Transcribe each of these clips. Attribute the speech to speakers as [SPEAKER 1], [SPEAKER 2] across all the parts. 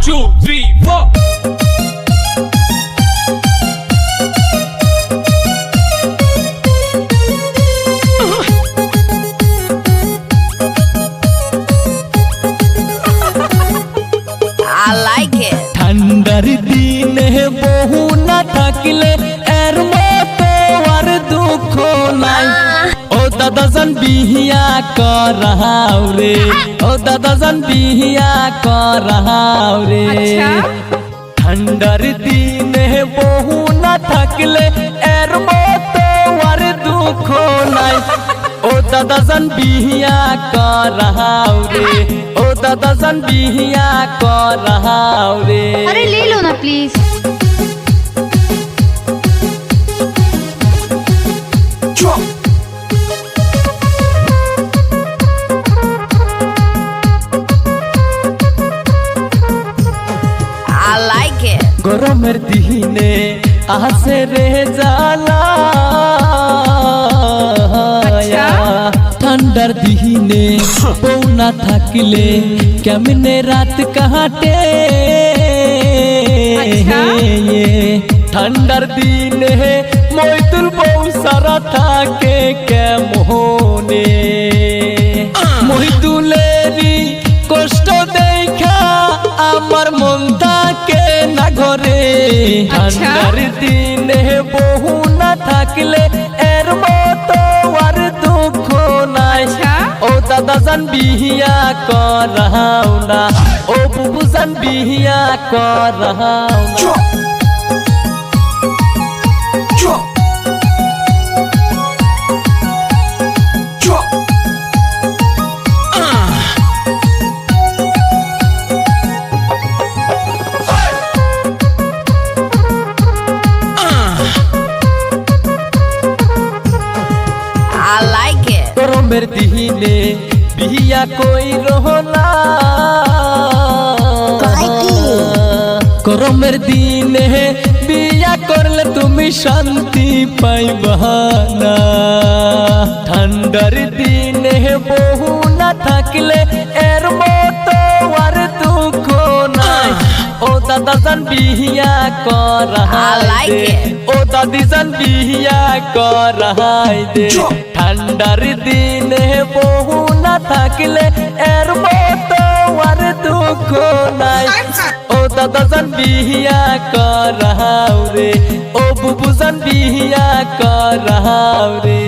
[SPEAKER 1] 2, 3, 4
[SPEAKER 2] I like it.
[SPEAKER 3] ঠান্ডার দিনে বহু না থাকলে এর মতো আর দুঃখ নাই। ও দাদা জান বিহিয়া করাও রে, ও দাদা জান বিহিয়া করাও রে। ঠান্ডার দিনে বহু না থাকলে এর মতো আর দুঃখ নাই। ও দাদা জান বিহিয়া করাও রে, ও দাদা জান বিহিয়া করাও রে।
[SPEAKER 4] अरे ले लो ना प्लीज।
[SPEAKER 2] I like it.
[SPEAKER 3] গরমের দিনে আসে রে জ্বালা, ঠান্ডার দিনে বউ না থাকলে কেমনে রাত কাটে। ঠান্ডার দিনে মইতুল বউ সারা থাকে কেমনে। মইতুলেরই কষ্ট দেখা আমার মন থাকে না ঘরে। ঠান্ডার দিনে বহু না থাকলে এর মতো আর দুঃখ নাই। ও দাদা জান বিহিয়া করাও না, ও বুবু জান বিহিয়া করাও না।
[SPEAKER 2] I like it.
[SPEAKER 3] গরমের দিনে বিয়া কই রহনা, গরমের দিনে বিয়া করলে তুমি শান্তি পাইবা না। ঠান্ডার দিনে বহু না থাকলে এর মতো আর দুঃখ নাই। ও দাদা জান বিহিয়া করাই দে, ও দাদি জান বিহিয়া করাই দে। ঠান্ডার দিনে বহু না থাকলে এর মতো আর দুঃখ নাই। ও দাদা জান বিহিয়া করাও রে, ও বুবু জান বিহিয়া করাও রে।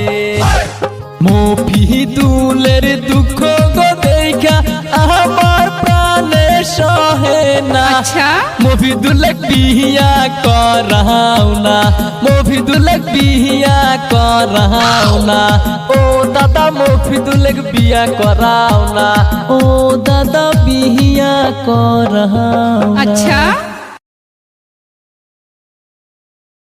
[SPEAKER 3] মফিদুলের দুঃখ গো দেখা আমার প্রাণে সহে না। মফিদুলের বিহিয়া করাও না, মফিদুলের বিহিয়া করাও না। ও দাদা মফিদুলের বিয়া করাও না, ও দাদা বিহিয়া করাও না।